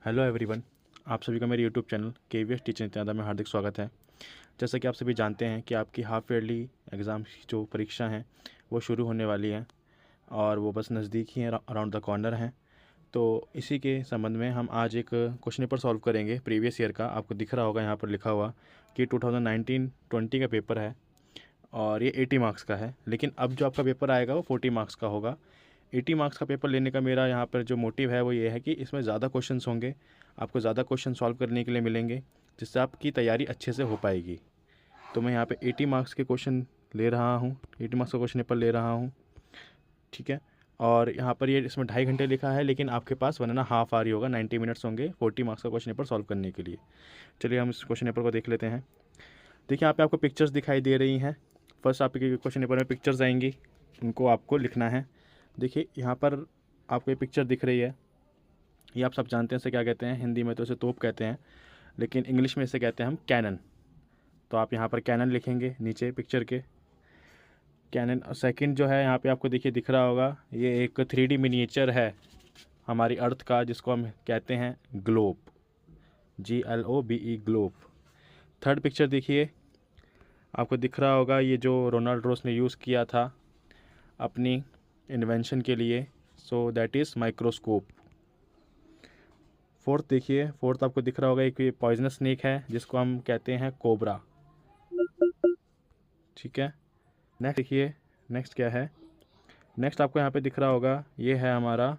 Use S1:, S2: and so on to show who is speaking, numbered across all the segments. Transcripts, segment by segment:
S1: Hello everyone. आप सभी का मेरे YouTube channel KVS teacher Nityananda में हार्दिक स्वागत है। जैसा कि आप सभी जानते हैं कि आपकी हाफ ईयरली एग्ज़ाम की जो परीक्षा हैं वो शुरू होने वाली हैं और वो बस नज़दीक ही हैं, अराउंड द कॉर्नर हैं। तो इसी के संबंध में हम आज एक क्वेश्चन पेपर सॉल्व करेंगे प्रीवियस ईयर का। आपको दिख रहा होगा यहाँ पर लिखा हुआ कि 2019-20 का पेपर है और ये 80 मार्क्स का है। लेकिन अब जो आपका पेपर आएगा वो 40 मार्क्स का होगा। 80 मार्क्स का पेपर लेने का मेरा यहाँ पर जो मोटिव है वो ये है कि इसमें ज़्यादा क्वेश्चंस होंगे, आपको ज़्यादा क्वेश्चन सॉल्व करने के लिए मिलेंगे, जिससे आपकी तैयारी अच्छे से हो पाएगी। तो मैं यहाँ पे 80 मार्क्स के क्वेश्चन ले रहा हूँ, 80 मार्क्स का क्वेश्चन पेपर ले रहा हूँ, ठीक है। और यहाँ पर ये इसमें 2.5 घंटे लिखा है, लेकिन आपके पास 1.5 आवर ही होगा, 90 मिनट्स होंगे 40 मार्क्स का क्वेश्चन पेपर सॉल्व करने के लिए। चलिए हम इस क्वेश्चन पेपर को देख लेते हैं। देखिए यहाँ पे आपको पिक्चर्स दिखाई दे रही हैं। फर्स्ट आपके क्वेश्चन पेपर में पिक्चर्स आएंगी, उनको आपको लिखना है। देखिए यहाँ पर आपको ये पिक्चर दिख रही है, ये आप सब जानते हैं इसे क्या कहते हैं। हिंदी में तो इसे तोप कहते हैं, लेकिन इंग्लिश में इसे कहते हैं हम कैनन। तो आप यहाँ पर कैनन लिखेंगे नीचे पिक्चर के, कैनन। सेकंड जो है यहाँ पे आपको देखिए दिख रहा होगा, ये एक 3D मिनिएचर है हमारी अर्थ का, जिसको हम कहते हैं globe, GLOBE globe. Third picture देखिए, आपको दिख रहा होगा ये जो रोनाल्ड रोस ने यूज़ किया था अपनी इन्वेंशन के लिए, so that is microscope. Fourth देखिए, फोर्थ आपको दिख रहा होगा एक पॉइजनस स्नेक है जिसको हम कहते हैं कोबरा, ठीक है। नेक्स्ट देखिए, नेक्स्ट क्या है, नेक्स्ट आपको यहाँ पे दिख रहा होगा, ये है हमारा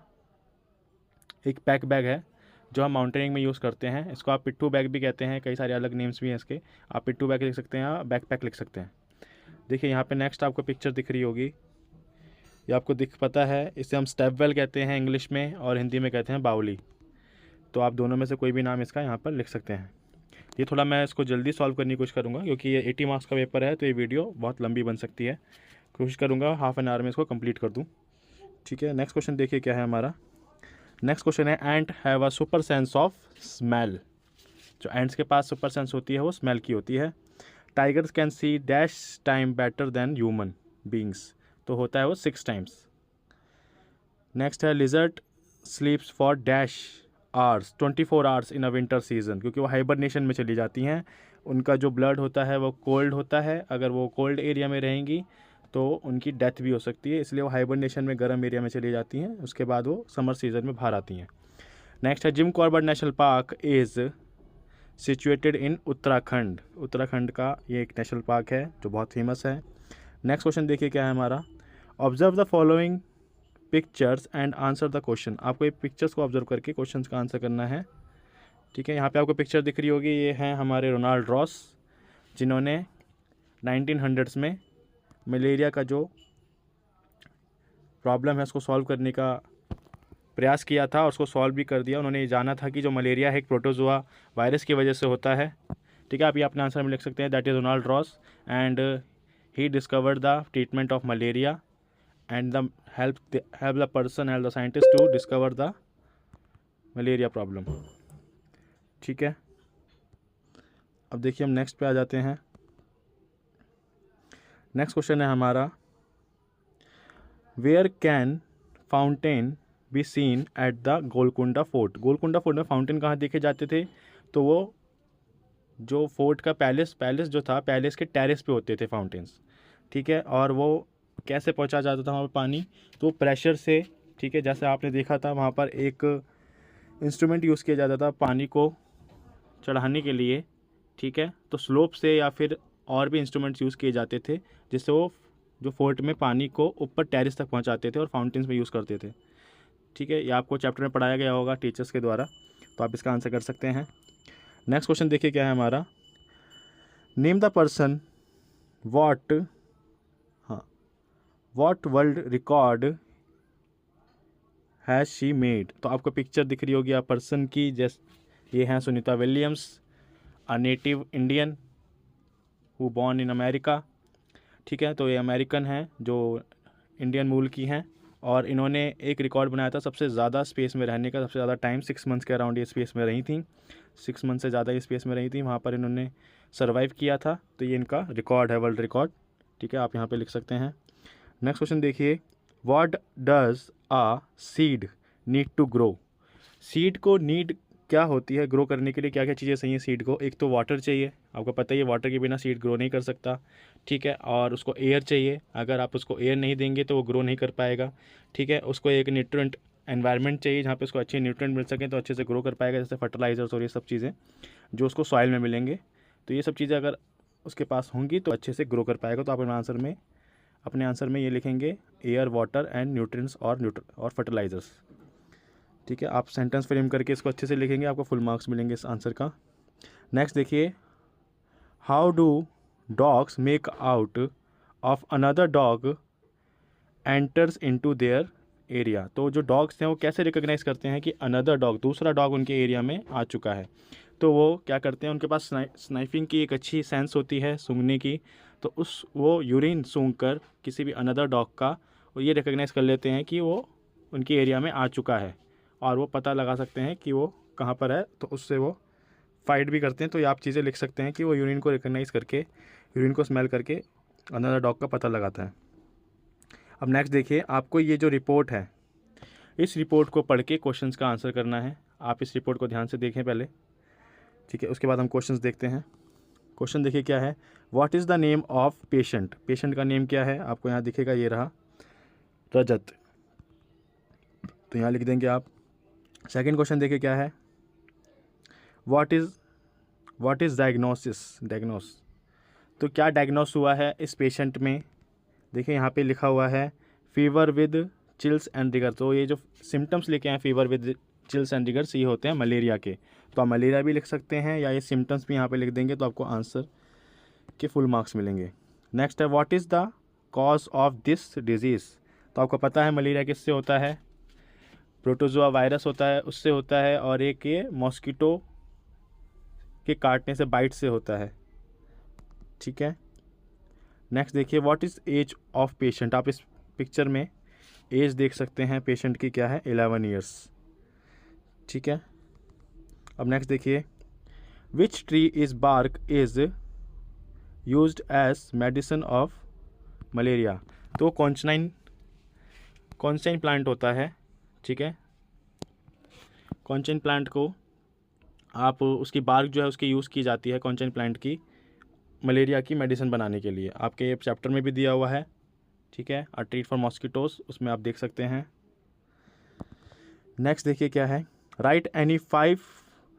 S1: एक पैक बैग है जो हम माउंटेनिंग में यूज़ करते हैं। इसको आप पिट्ठू बैग भी कहते हैं, कई सारे अलग नेम्स भी हैं इसके। आप पिट्ठू बैग लिख सकते हैं या बैक पैक लिख सकते हैं। देखिए यहाँ पे नेक्स्ट आपको पिक्चर दिख रही होगी, ये आपको दिख पता है, इसे हम स्टेप वेल कहते हैं इंग्लिश में और हिंदी में कहते हैं बाउली। तो आप दोनों में से कोई भी नाम इसका यहाँ पर लिख सकते हैं। ये थोड़ा मैं इसको जल्दी सॉल्व करने की कोशिश करूँगा, क्योंकि ये 80 मार्क्स का पेपर है तो ये वीडियो बहुत लंबी बन सकती है। कोशिश करूँगा हाफ एन आवर में इसको कंप्लीट कर दूँ, ठीक है। नेक्स्ट क्वेश्चन देखिए क्या है हमारा। नेक्स्ट क्वेश्चन है, ant have a super sense of smell. जो एंट्स के पास सुपर सेंस होती है वो स्मेल की होती है। Tigers can see dash time better than human beings, तो होता है वो 6 टाइम्स। नेक्स्ट है, lizard sleeps for dash hours 24 hours in a winter season, क्योंकि वो हाइबरनेशन में चली जाती हैं। उनका जो ब्लड होता है वो कोल्ड होता है, अगर वो कोल्ड एरिया में रहेंगी तो उनकी डेथ भी हो सकती है, इसलिए वो हाइबरनेशन में गर्म एरिया में चली जाती हैं। उसके बाद वो समर सीजन में बाहर आती हैं। नेक्स्ट है, Jim Corbett national park is situated in Uttarakhand. Uttarakhand का ये एक नेशनल पार्क है जो बहुत फेमस है। नेक्स्ट क्वेश्चन देखिए क्या है हमारा, observe the following pictures and answer the question. आपको ये पिक्चर्स को ऑब्जर्व करके क्वेश्चंस का आंसर करना है, ठीक है। यहाँ पे आपको पिक्चर दिख रही होगी, ये हैं हमारे रोनाल्ड रॉस, जिन्होंने 1900s में मलेरिया का जो प्रॉब्लम है उसको सॉल्व करने का प्रयास किया था और उसको सॉल्व भी कर दिया। उन्होंने ये जाना था कि जो मलेरिया है एक प्रोटोजोआ वायरस की वजह से होता है, ठीक है। आप ये अपने आंसर में लिख सकते हैं, that is Ronald Ross and he discovered the treatment of malaria and the help the person, help the scientist to discover the malaria problem, ठीक है। अब देखिए हम नेक्स्ट पे आ जाते हैं। नेक्स्ट क्वेश्चन है हमारा, where can fountain be seen at the Golconda fort. Golconda fort में फाउंटेन कहाँ देखे जाते थे, तो वो जो फोर्ट का पैलेस जो था, पैलेस के टेरेस पे होते थे फाउंटेन्स, ठीक है। और वो कैसे पहुंचा जाता था वहाँ पर पानी, तो प्रेशर से, ठीक है। जैसे आपने देखा था वहाँ पर एक इंस्ट्रूमेंट यूज़ किया जाता था पानी को चढ़ाने के लिए, ठीक है। तो स्लोप से या फिर और भी इंस्ट्रूमेंट्स यूज़ किए जाते थे, जिससे वो जो फोर्ट में पानी को ऊपर टेरेस तक पहुँचाते थे और फाउंटेन्स में यूज़ करते थे, ठीक है। ये आपको चैप्टर में पढ़ाया गया होगा टीचर्स के द्वारा, तो आप इसका आंसर कर सकते हैं। नेक्स्ट क्वेश्चन देखिए क्या है हमारा, नेम द पर्सन वॉट, हाँ, what world record has she made. तो आपको पिक्चर दिख रही होगी आप पर्सन की, जैसे ये हैं Sunita Williams, a native Indian who born in America, ठीक है। तो ये अमेरिकन हैं जो इंडियन मूल की हैं, और इन्होंने एक रिकॉर्ड बनाया था सबसे ज़्यादा स्पेस में रहने का, सबसे ज़्यादा टाइम 6 मंथ्स के अराउंड ये स्पेस में रही थी, 6 मंथ से ज़्यादा ये स्पेस में रही थी, वहाँ पर इन्होंने सर्वाइव किया था। तो ये इनका रिकॉर्ड है, वर्ल्ड रिकॉर्ड, ठीक है। आप यहाँ पे लिख सकते हैं। नेक्स्ट क्वेश्चन देखिए, what does a seed need to grow. Seed को नीड क्या होती है, ग्रो करने के लिए क्या क्या चीज़ें चाहिए सीड को। एक तो वाटर चाहिए, आपको पता ही है वाटर के बिना सीड ग्रो नहीं कर सकता, ठीक है। और उसको एयर चाहिए, अगर आप उसको एयर नहीं देंगे तो वो ग्रो नहीं कर पाएगा, ठीक है। उसको एक न्यूट्रिएंट एनवायरनमेंट चाहिए जहाँ पे उसको अच्छे न्यूट्रिएंट मिल सकें तो अच्छे से ग्रो कर पाएगा, जैसे फर्टिलाइजर्स और ये सब चीज़ें जो उसको सॉइल में मिलेंगे। तो ये सब चीज़ें अगर उसके पास होंगी तो अच्छे से ग्रो कर पाएगा। तो आप अपने आंसर में ये लिखेंगे एयर, वाटर एंड न्यूट्रिएंट्स और फर्टिलाइजर्स, ठीक है। आप सेंटेंस फ्रेम करके इसको अच्छे से लिखेंगे, आपको फुल मार्क्स मिलेंगे इस आंसर का। नेक्स्ट देखिए, how do dogs make out of another dog enters into their area. तो जो डॉग्स हैं वो कैसे रिकॉग्नाइज करते हैं कि अनदर डॉग, दूसरा डॉग उनके एरिया में आ चुका है। तो वो क्या करते हैं, उनके पास स्नाइफिंग की एक अच्छी सेंस होती है, सूंघने की। तो वो यूरिन सूंघ कर किसी भी अनदर डॉग का वो ये रिकॉग्नाइज कर लेते हैं कि वो उनके एरिया में आ चुका है, और वो पता लगा सकते हैं कि वो कहाँ पर है। तो उससे वो फाइट भी करते हैं। तो ये आप चीज़ें लिख सकते हैं कि वो यूरिन को रिकॉग्नाइज करके, यूरिन को स्मेल करके अनदर डॉग का पता लगाता है। अब नेक्स्ट देखिए, आपको ये जो रिपोर्ट है, इस रिपोर्ट को पढ़ के क्वेश्चंस का आंसर करना है। आप इस रिपोर्ट को ध्यान से देखें पहले, ठीक है। उसके बाद हम क्वेश्चंस देखते हैं। क्वेश्चन देखिए क्या है, what is the name of patient. Patient का नेम क्या है, आपको यहाँ दिखेगा, ये रहा, रजत। तो यहाँ लिख देंगे आप। सेकंड क्वेश्चन देखिए क्या है, व्हाट इज़ डायग्नोस। तो क्या डायग्नोस हुआ है इस पेशेंट में। देखिए यहाँ पे लिखा हुआ है fever with chills and rigor. तो ये जो सिम्टम्स लेके आए fever with chills and rigors, ये होते हैं मलेरिया के। तो आप मलेरिया भी लिख सकते हैं या ये सिम्टम्स भी यहाँ पे लिख देंगे, तो आपको आंसर के फुल मार्क्स मिलेंगे। नेक्स्ट है, what is the cause of this disease. तो आपको पता है मलेरिया किससे होता है, प्रोटोजोआ वायरस होता है, उससे होता है, और एक ये मॉस्किटो के काटने से, बाइट से होता है, ठीक है। नेक्स्ट देखिए, what is age of patient. आप इस पिक्चर में एज देख सकते हैं पेशेंट की, क्या है, 11 ईयर्स, ठीक है। अब नेक्स्ट देखिए, which tree is bark is used as medicine of malaria. तो कॉन्साइन प्लांट होता है, ठीक है। कॉन्साइन प्लांट को आप, उसकी बार्क जो है उसकी यूज़ की जाती है कॉन्साइन प्लांट की, मलेरिया की मेडिसिन बनाने के लिए। आपके ये चैप्टर में भी दिया हुआ है, ठीक है, अ ट्रीट फॉर मॉस्किटोज, उसमें आप देख सकते हैं। नेक्स्ट देखिए क्या है, right any 5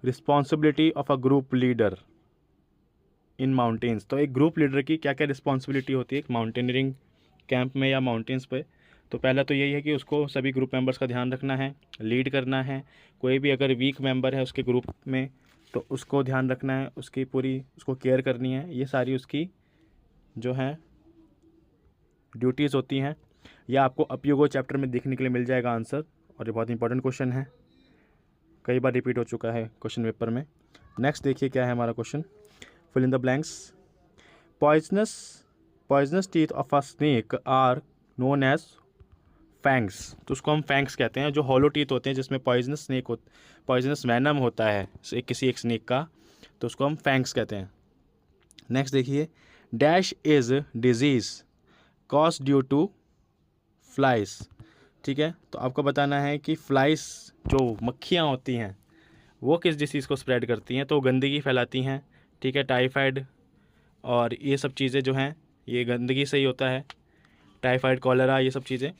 S1: responsibility of a group leader in mountains. तो एक ग्रुप लीडर की क्या क्या रिस्पॉन्सिबिलिटी होती है एक माउंटेनियरिंग कैंप में या माउंटेन्स पे। तो पहला तो यही है कि उसको सभी ग्रुप मेंबर्स का ध्यान रखना है, लीड करना है। कोई भी अगर वीक मेंबर है उसके ग्रुप में तो उसको ध्यान रखना है, उसकी पूरी उसको केयर करनी है। ये सारी उसकी जो है ड्यूटीज़ होती हैं। यह आपको अपयोगो चैप्टर में देखने के लिए मिल जाएगा आंसर, और ये बहुत इंपॉर्टेंट क्वेश्चन है, कई बार रिपीट हो चुका है क्वेश्चन पेपर में। नेक्स्ट देखिए क्या है हमारा question, fill in the blanks. Poisonous teeth of a snake are known as fangs. तो उसको हम फैंग्स कहते हैं, जो हॉलो टीथ होते हैं जिसमें पॉइजनस वैनम होता है किसी एक स्नेक का, तो उसको हम फैंग्स कहते हैं। नेक्स्ट देखिए, dash is disease cause due to flies, ठीक है। तो आपको बताना है कि फ्लाइज, जो मक्खियाँ होती हैं, वो किस डिसीज़ को स्प्रेड करती हैं। तो गंदगी फैलाती हैं, ठीक है, टाइफाइड और ये सब चीज़ें जो हैं ये गंदगी से ही होता है, टाइफाइड, कॉलेरा, ये सब चीज़ें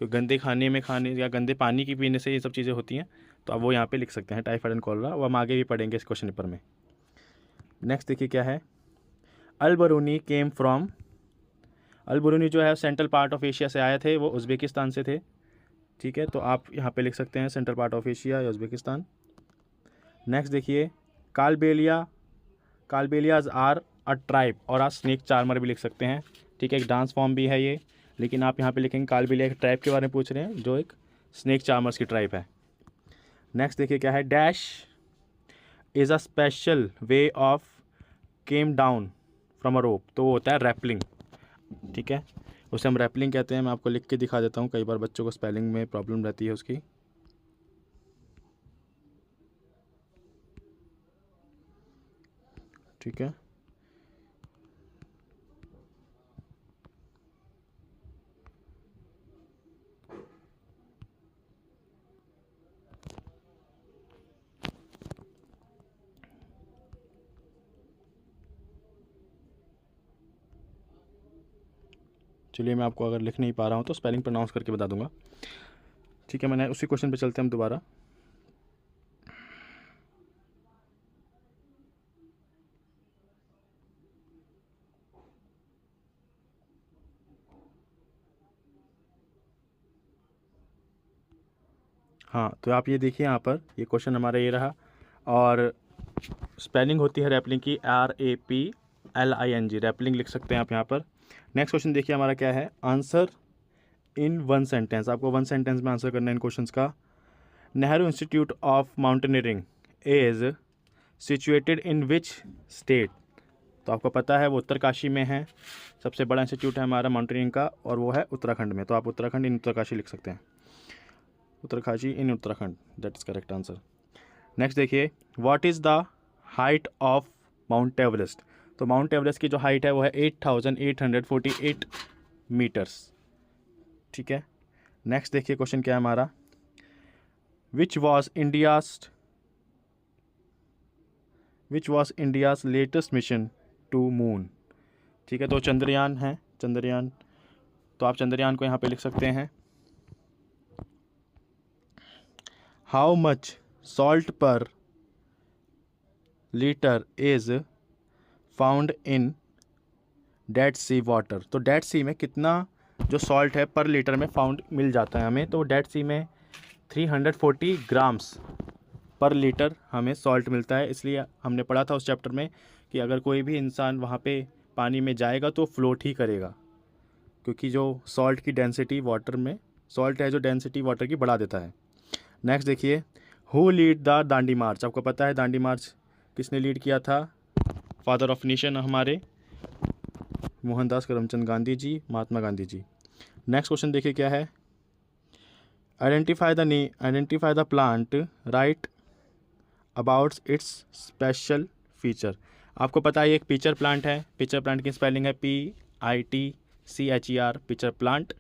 S1: तो गंदे खाने या गंदे पानी की पीने से ये सब चीज़ें होती हैं। तो आप वो यहाँ पे लिख सकते हैं, टाइफाइड एंड कॉलेरा, वो हम आगे भी पढ़ेंगे इस क्वेश्चन पेपर में। नेक्स्ट देखिए क्या है, अल-बरूनी केम फ्रॉम। अल-बरूनी जो है सेंट्रल पार्ट ऑफ एशिया से आए थे, वो उज़्बेकिस्तान से थे, ठीक है। तो आप यहाँ पे लिख सकते हैं सेंट्रल पार्ट ऑफ एशिया या उज़्बेकिस्तान। नेक्स्ट देखिए, कालबेलियाज आर अ ट्राइब और आप स्नेक चार्मर भी लिख सकते हैं, ठीक है। एक डांस फॉर्म भी है ये, लेकिन आप यहाँ पे लिखेंगे कालबेलिया एक ट्राइब के बारे में पूछ रहे हैं जो एक स्नेक चार्मर्स की ट्राइब है। नेक्स्ट देखिए क्या है, dash is a special way of came down from a rope. तो वो होता है रैपलिंग, ठीक है, उसे हम रैपलिंग कहते हैं। मैं आपको लिख के दिखा देता हूँ, कई बार बच्चों को स्पेलिंग में प्रॉब्लम रहती है उसकी। ठीक है, चलिए मैं आपको अगर लिख नहीं पा रहा हूँ तो स्पेलिंग प्रोनाउंस करके बता दूंगा। ठीक है, मैंने उसी क्वेश्चन पे चलते हैं हम दोबारा। हाँ, तो आप ये देखिए यहाँ पर ये क्वेश्चन हमारा ये रहा, और स्पेलिंग होती है रैपलिंग की RAPLING, रैपलिंग लिख सकते हैं आप यहाँ पर। नेक्स्ट क्वेश्चन देखिए हमारा क्या है, आंसर इन वन सेंटेंस। आपको वन सेंटेंस में आंसर करना है इन क्वेश्चंस का। Nehru institute of mountaineering is situated in which state. तो आपको पता है वो उत्तरकाशी में है, सबसे बड़ा इंस्टीट्यूट है हमारा माउंटेनियरिंग का, और वो है उत्तराखंड में। तो आप उत्तराखंड इन उत्तरकाशी लिख सकते हैं, Uttarkashi in Uttarakhand, that is correct answer. Next देखिए, what is the height of Mount Everest. तो माउंट एवरेस्ट की जो हाइट है वो है 8,848 मीटर्स। ठीक है, नेक्स्ट देखिए क्वेश्चन क्या है हमारा, which was India's latest mission to moon. ठीक है, तो चंद्रयान है, चंद्रयान, तो आप चंद्रयान को यहाँ पे लिख सकते हैं। How much salt per litre is found in Dead Sea water. तो डेड सी में कितना जो सॉल्ट है पर लीटर में फाउंड मिल जाता है हमें, तो डेड सी में 340 ग्राम्स पर लीटर हमें सॉल्ट मिलता है। इसलिए हमने पढ़ा था उस चैप्टर में कि अगर कोई भी इंसान वहाँ पे पानी में जाएगा तो फ्लोट ही करेगा, क्योंकि जो सॉल्ट की डेंसिटी वाटर में, सॉल्ट है जो डेंसिटी वाटर की बढ़ा देता है। नेक्स्ट देखिए, हु लीड द दांडी मार्च। आपको पता है दांडी मार्च किसने लीड किया था, फादर ऑफ नेशन हमारे मोहनदास करमचंद गांधी जी, महात्मा गांधी जी। नेक्स्ट क्वेश्चन देखिए क्या है, identify the plant, right about it's special feature. आपको पता है ये एक पिचर प्लांट है, पिचर प्लांट की स्पेलिंग है PITCHER, पिचर प्लांट।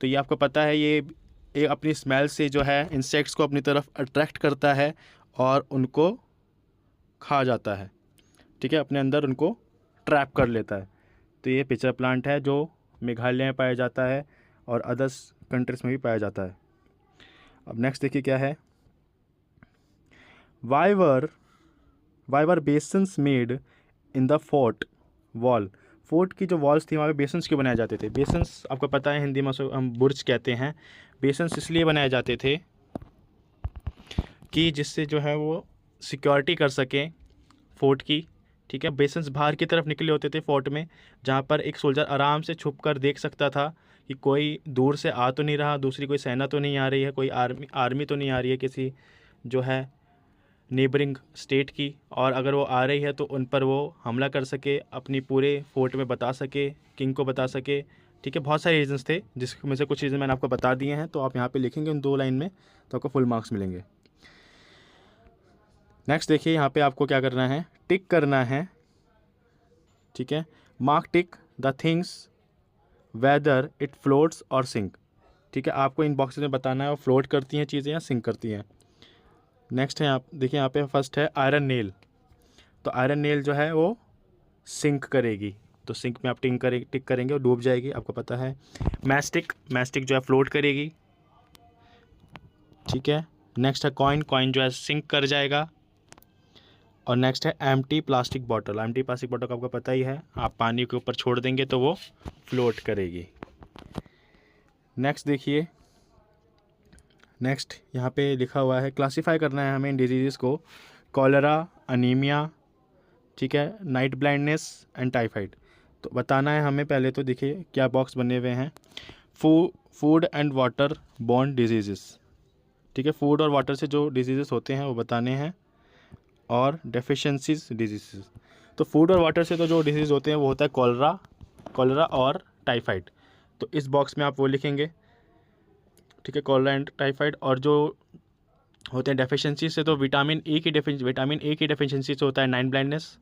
S1: तो ये आपको पता है ये अपनी स्मेल से जो है इंसेक्ट्स को अपनी तरफ अट्रैक्ट करता है और उनको खा जाता है। ठीक है, अपने अंदर उनको ट्रैप कर लेता है। तो ये पिचर प्लांट है जो मेघालय में पाया जाता है और अदर्स कंट्रीज में भी पाया जाता है। अब नेक्स्ट देखिए क्या है, why were basins made in the fort wall. Fort की जो वॉल्स थी वहाँ पे बेसन्स क्यों बनाए जाते थे। बेसन्स आपको पता है हिंदी में हम बुर्ज कहते हैं। बेसन्स इसलिए बनाए जाते थे कि जिससे जो है वो सिक्योरिटी कर सकें फोर्ट की। ठीक है, बेसन्स बाहर की तरफ निकले होते थे फोर्ट में, जहाँ पर एक सोल्जर आराम से छुप कर देख सकता था कि कोई दूर से आ तो नहीं रहा, दूसरी कोई सेना तो नहीं आ रही है, कोई आर्मी तो नहीं आ रही है किसी जो है नेबरिंग स्टेट की, और अगर वो आ रही है तो उन पर वो हमला कर सके, अपनी पूरे फोर्ट में बता सके, किंग को बता सके। ठीक है, बहुत सारे रीजंस थे जिसमें से कुछ रीज़न मैंने आपको बता दिए हैं, तो आप यहाँ पे लिखेंगे उन 2 लाइन में तो आपको फुल मार्क्स मिलेंगे। नेक्स्ट देखिए, यहाँ पे आपको क्या करना है, टिक करना है। ठीक है, mark tick the things whether it floats और सिंक। ठीक है, आपको इन बॉक्सेस में बताना है वो फ्लोट करती हैं चीज़ें या सिंक करती हैं। नेक्स्ट है, आप देखिए यहाँ पे फर्स्ट है आयरन नेल। तो आयरन नेल जो है वो सिंक करेगी, तो सिंक में आप टिक करेंगे और डूब जाएगी, आपको पता है। मैस्टिक जो है फ्लोट करेगी। ठीक है, नेक्स्ट है कॉइन जो है सिंक कर जाएगा। और नेक्स्ट है एम्प्टी प्लास्टिक बॉटल का आपको पता ही है, आप पानी के ऊपर छोड़ देंगे तो वो फ्लोट करेगी। नेक्स्ट देखिए, नेक्स्ट यहाँ पे लिखा हुआ है, क्लासीफाई करना है हमें इन डिजीज़ को, कॉलरा, अनीमिया, ठीक है, नाइट ब्लाइंडनेस एंड टाइफाइड। तो बताना है हमें, पहले तो देखिए क्या बॉक्स बने हुए हैं, food and water borne disease. ठीक है, फूड और वाटर से जो डिजीज़ होते हैं वो बताने हैं, और डेफिशिएंसीज डिजीज़। तो फूड और वाटर से तो जो डिजीज़ होते हैं वो होता है कॉलरा और टाइफाइड। तो इस बॉक्स में आप वो लिखेंगे। ठीक है, कॉलरा एंड टाइफाइड। और जो होते हैं डेफिशिएंसी से, तो विटामिन ए की डेफिशिएंसी से होता है नाइट ब्लाइंडनेस,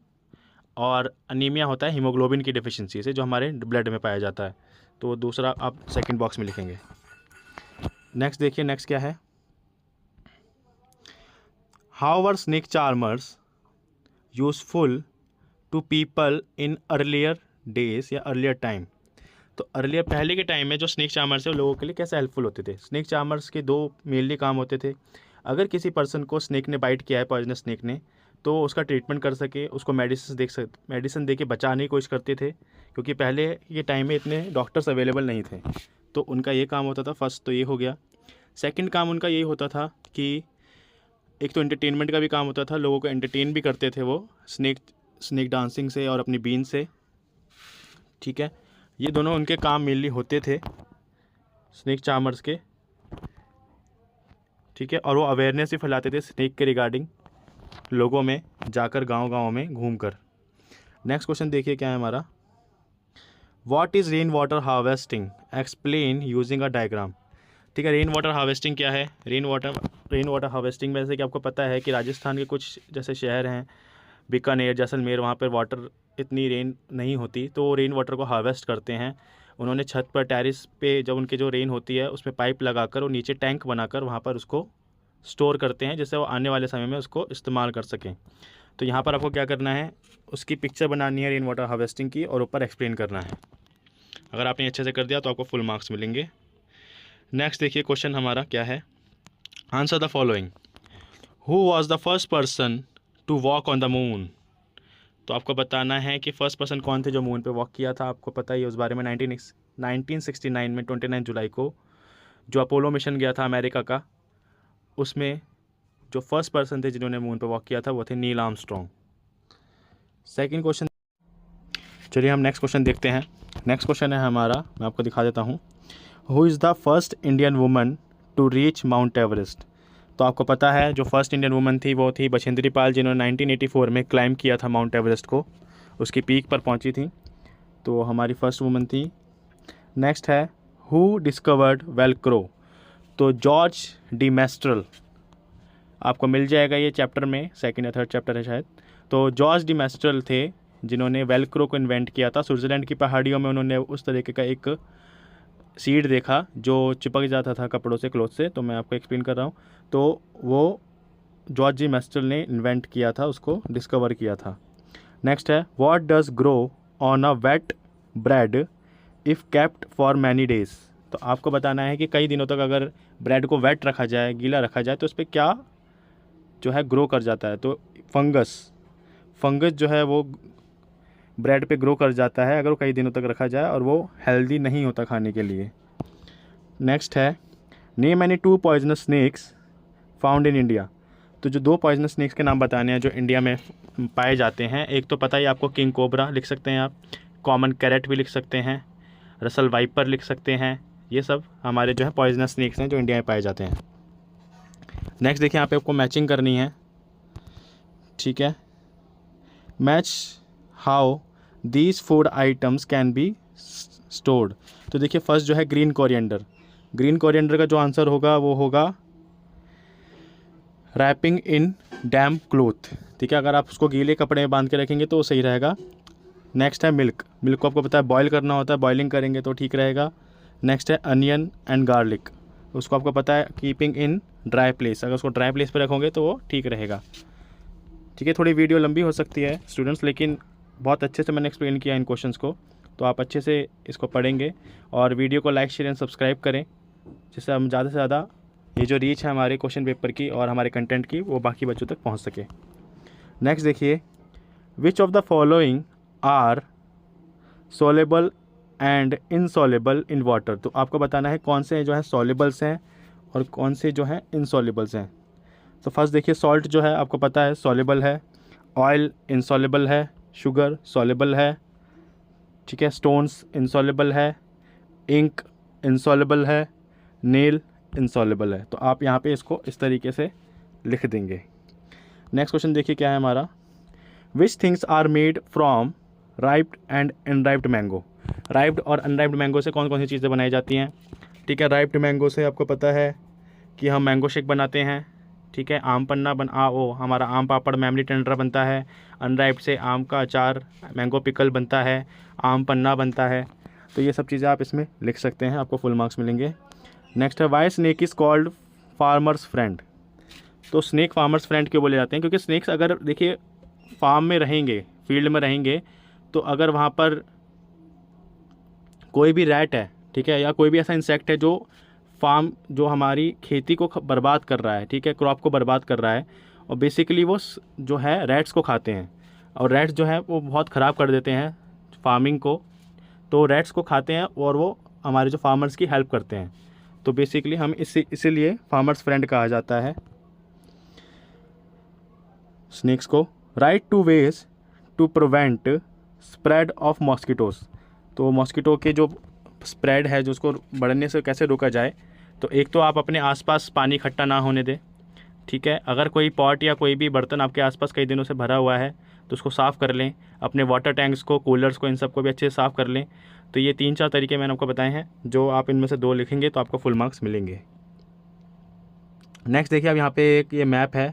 S1: और अनीमिया होता है हीमोग्लोबिन की डेफिशिएंसी से जो हमारे ब्लड में पाया जाता है। तो दूसरा आप सेकंड बॉक्स में लिखेंगे। नेक्स्ट देखिए, नेक्स्ट क्या है, how were snake charmers useful to people in earlier days या अर्लियर टाइम। तो अर्लियर पहले के टाइम में जो स्नेक चार्मर्स है वो लोगों के लिए कैसे हेल्पफुल होते थे। स्नेक चार्मर्स के दो मेनली काम होते थे। अगर किसी पर्सन को स्नेक ने बाइट किया है, पॉइजनस स्नेक ने, तो उसका ट्रीटमेंट कर सके, उसको मेडिसिन दे के बचाने की कोशिश करते थे, क्योंकि पहले के टाइम में इतने डॉक्टर्स अवेलेबल नहीं थे। तो उनका ये काम होता था। फर्स्ट तो ये हो गया। सेकंड काम उनका यही होता था कि एक तो एंटरटेनमेंट का भी काम होता था, लोगों को एंटरटेन भी करते थे वो स्नेक डांसिंग से और अपनी बीन से। ठीक है, ये दोनों उनके काम मेनली होते थे स्नेक चार्मर्स के। ठीक है, और वो अवेयरनेस भी फैलाते थे स्नेक के रिगार्डिंग लोगों में जाकर, गांव-गांव में घूमकर। नेक्स्ट क्वेश्चन देखिए क्या है हमारा। What is rain water harvesting, explain using a diagram. ठीक है, रेन वाटर हार्वेस्टिंग क्या है। रेन वाटर हार्वेस्टिंग में जैसे कि आपको पता है कि राजस्थान के कुछ जैसे शहर हैं, बीकानेर, जैसलमेर, वहाँ पर वाटर इतनी रेन नहीं होती, तो वो रेन वाटर को हार्वेस्ट करते हैं। उन्होंने छत पर, टेरिस पे जब उनके जो रेन होती है उसमें पाइप लगाकर और नीचे टैंक बनाकर वहाँ पर उसको स्टोर करते हैं, जिससे वो आने वाले समय में उसको इस्तेमाल कर सकें। तो यहाँ पर आपको क्या करना है, उसकी पिक्चर बनानी है रेन वाटर हार्वेस्टिंग की, और ऊपर एक्सप्लेन करना है। अगर आपने अच्छे से कर दिया तो आपको फुल मार्क्स मिलेंगे। नेक्स्ट देखिए क्वेश्चन हमारा क्या है। Answer the following. Who was the first person to walk on the moon. तो आपको बताना है कि फर्स्ट पर्सन कौन थे जो मून पे वॉक किया था। आपको पता ही है उस बारे में। 1969 में 29 जुलाई को जो अपोलो मिशन गया था अमेरिका का, उसमें जो फर्स्ट पर्सन थे जिन्होंने मून पे वॉक किया था वो थे नील आर्मस्ट्रॉन्ग। सेकंड क्वेश्चन, चलिए हम नेक्स्ट क्वेश्चन देखते हैं। नेक्स्ट क्वेश्चन है हमारा, मैं आपको दिखा देता हूँ। Who is the first Indian woman to reach Mount Everest. तो आपको पता है जो फर्स्ट इंडियन वुमन थी वो थी बछेंद्री पाल, जिन्होंने 1984 में क्लाइंब किया था माउंट एवरेस्ट को, उसकी पीक पर पहुंची थी। तो हमारी फर्स्ट वुमन थी। नेक्स्ट है हु डिस्कवर्ड वेलक्रो। तो जॉर्ज डी मेस्ट्रल, आपको मिल जाएगा ये चैप्टर में, सेकंड या थर्ड चैप्टर है शायद। तो जॉर्ज डी मेस्ट्रल थे जिन्होंने वेलक्रो को इन्वेंट किया था। स्विट्ज़रलैंड की पहाड़ियों में उन्होंने उस तरीके का एक सीड देखा जो चिपक जाता था कपड़ों से, क्लोथ से। तो मैं आपको एक्सप्लेन कर रहा हूँ। तो वो जॉर्ज डी मेस्ट्रल ने इन्वेंट किया था, उसको डिस्कवर किया था। नेक्स्ट है what does grow on a wet bread if kept for many days. तो आपको बताना है कि कई दिनों तक अगर ब्रेड को वेट रखा जाए, गीला रखा जाए, तो उस पर क्या जो है ग्रो कर जाता है। तो फंगस जो है वो ब्रेड पे ग्रो कर जाता है अगर वो कई दिनों तक रखा जाए, और वो हेल्दी नहीं होता खाने के लिए। नेक्स्ट है name any 2 poisonous snacks found in India. तो जो 2 पॉइजनस स्नेक्स के नाम बताने हैं जो इंडिया में पाए जाते हैं। एक तो पता ही आपको किंग कोबरा लिख सकते हैं आप, कॉमन कैरेट भी लिख सकते हैं, रसल वाइपर लिख सकते हैं। ये सब हमारे जो है पॉइजनस स्नेक्स हैं जो इंडिया में पाए जाते हैं। नेक्स्ट देखिए, यहाँ पे आपको मैचिंग करनी है। ठीक है, match how these food items can be stored. तो देखिए फर्स्ट जो है ग्रीन कोरिएंडर। ग्रीन कोरिएंडर का जो आंसर होगा वो होगा रैपिंग इन डैम्प क्लोथ। ठीक है, अगर आप उसको गीले कपड़े में बांध के रखेंगे तो वो सही रहेगा। नेक्स्ट है मिल्क को आपको पता है बॉयल करना होता है, बॉइलिंग करेंगे तो ठीक रहेगा। नेक्स्ट है अनियन एंड गार्लिक, उसको आपको पता है कीपिंग इन ड्राई प्लेस, अगर उसको ड्राई प्लेस पे रखोगे तो वो ठीक रहेगा। ठीक है, थोड़ी वीडियो लंबी हो सकती है स्टूडेंट्स, लेकिन बहुत अच्छे से मैंने एक्सप्लेन किया इन क्वेश्चंस को, तो आप अच्छे से इसको पढ़ेंगे और वीडियो को लाइक, शेयर एंड सब्सक्राइब करें, जिससे हम ज़्यादा से ज़्यादा ये जो रीच है हमारे क्वेश्चन पेपर की और हमारे कंटेंट की वो बाकी बच्चों तक पहुंच सके। नेक्स्ट देखिए, which of the following are soluble and insoluble in water. तो आपको बताना है कौन से जो है सोलेबल्स हैं और कौन से जो हैं इनसोलेबल्स हैं। तो फर्स्ट देखिए, सॉल्ट जो है आपको पता है सोलेबल है, ऑयल इनसोलेबल है, शुगर सोलेबल है, ठीक है, स्टोन्स इनसोलेबल है, इंक इनसोलेबल है, नेल इनसोलेबल है। तो आप यहाँ पे इसको इस तरीके से लिख देंगे। नेक्स्ट क्वेश्चन देखिए क्या है हमारा। Which things are made from riped and unriped mango. Riped और अनराइप्ड मैंगो से कौन कौन सी चीज़ें बनाई जाती हैं। ठीक है, राइप्ड मैंगो से आपको पता है कि हम मैंगो शेक बनाते हैं। ठीक है, आम पन्ना हमारा आम पापड़ मैमली टेंडरा बनता है। अनराइप्ड से आम का अचार मैंगो पिकल बनता है, आम पन्ना बनता है। तो ये सब चीज़ें आप इसमें लिख सकते हैं, आपको फुल मार्क्स मिलेंगे। नेक्स्ट है why snake is called farmers friend. तो स्नेक फार्मर्स फ्रेंड क्यों बोले जाते हैं, क्योंकि स्नेक्स अगर देखिए फार्म में रहेंगे, फील्ड में रहेंगे, तो अगर वहाँ पर कोई भी रैट है, ठीक है, या कोई भी ऐसा इंसेक्ट है जो हमारी खेती को बर्बाद कर रहा है, ठीक है, क्रॉप को बर्बाद कर रहा है, और बेसिकली वो जो है रैट्स को खाते हैं, और रैट्स जो है वो बहुत ख़राब कर देते हैं फार्मिंग को। तो रैट्स को खाते हैं और वो हमारे जो फार्मर्स की हेल्प करते हैं। तो बेसिकली हम इसीलिए फार्मर्स फ्रेंड कहा जाता है स्नेक्स को। Write two ways to prevent spread of mosquitoes. तो मॉस्किटो के जो स्प्रेड है, जो उसको बढ़ने से कैसे रोका जाए, तो एक तो आप अपने आसपास पानी इकट्ठा ना होने दें, ठीक है। अगर कोई पॉट या कोई भी बर्तन आपके आसपास कई दिनों से भरा हुआ है तो उसको साफ़ कर लें। अपने वाटर टैंक्स को, कूलर्स को, इन सब को भी अच्छे से साफ़ कर लें। तो ये 3-4 तरीके मैंने आपको बताए हैं, जो आप इनमें से 2 लिखेंगे तो आपको फुल मार्क्स मिलेंगे। नेक्स्ट देखिए, अब यहाँ पे एक ये मैप है।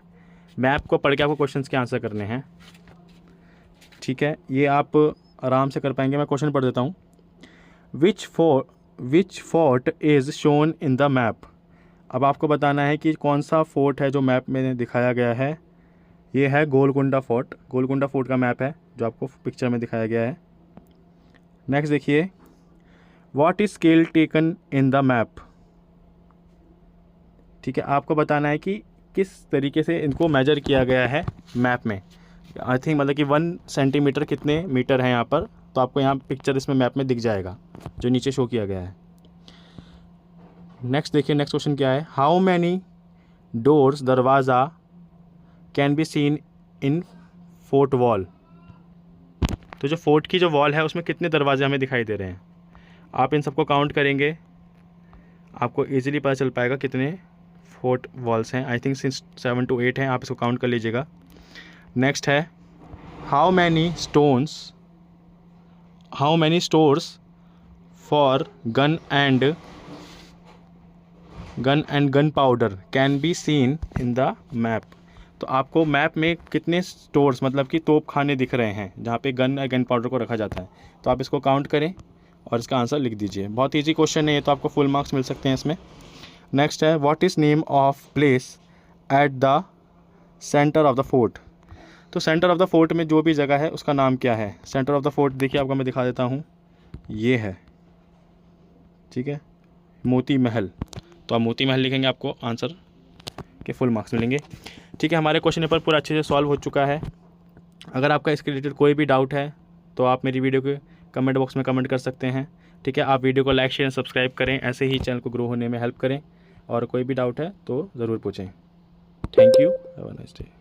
S1: मैप को पढ़ के आपको क्वेश्चंस के आंसर करने हैं, ठीक है। ये आप आराम से कर पाएंगे। मैं क्वेश्चन पढ़ देता हूँ। Which fort is shown in the map. अब आपको बताना है कि कौन सा फोर्ट है जो मैप में दिखाया गया है। ये है गोलकुंडा फोर्ट। गोलकुंडा फोर्ट का मैप है जो आपको पिक्चर में दिखाया गया है। नेक्स्ट देखिए, what is scale taken in the map. ठीक है, आपको बताना है कि किस तरीके से इनको मेजर किया गया है मैप में। आई थिंक मतलब कि 1 सेंटीमीटर कितने मीटर है यहाँ पर, तो आपको यहाँ पिक्चर इसमें मैप में दिख जाएगा जो नीचे शो किया गया है। नेक्स्ट देखिए, नेक्स्ट क्वेश्चन क्या है। हाउ मैनी डोर्स, दरवाज़ा, can be seen in fort wall. तो जो फोर्ट की जो वॉल है उसमें कितने दरवाजे हमें दिखाई दे रहे हैं। आप इन सबको काउंट करेंगे, आपको ईजिली पता चल पाएगा कितने फोर्ट वॉल्स हैं। आई थिंक 7 to 8 हैं, आप इसको काउंट कर लीजिएगा। नेक्स्ट है, how many stores for gun and gun powder can be seen in the map. तो आपको मैप में कितने स्टोर्स, मतलब कि तोप खाने दिख रहे हैं जहाँ पे गन पाउडर को रखा जाता है। तो आप इसको काउंट करें और इसका आंसर लिख दीजिए। बहुत ईजी क्वेश्चन है ये, तो आपको फुल मार्क्स मिल सकते हैं इसमें। नेक्स्ट है, what is name of place at the centre of the fort. तो सेंटर ऑफ द फोर्ट में जो भी जगह है उसका नाम क्या है। सेंटर ऑफ द फोर्ट देखिए, आपको मैं दिखा देता हूँ, ये है, ठीक है, मोती महल। तो आप मोती महल लिखेंगे, आपको आंसर के फुल मार्क्स मिलेंगे। ठीक है, हमारे क्वेश्चन पेपर पूरा अच्छे से सॉल्व हो चुका है। अगर आपका इसके रिलेटेड कोई भी डाउट है तो आप मेरी वीडियो के कमेंट बॉक्स में कमेंट कर सकते हैं, ठीक है। आप वीडियो को लाइक, शेयर, सब्सक्राइब करें, ऐसे ही चैनल को ग्रो होने में हेल्प करें। और कोई भी डाउट है तो ज़रूर पूछें। Thank you, have a nice day.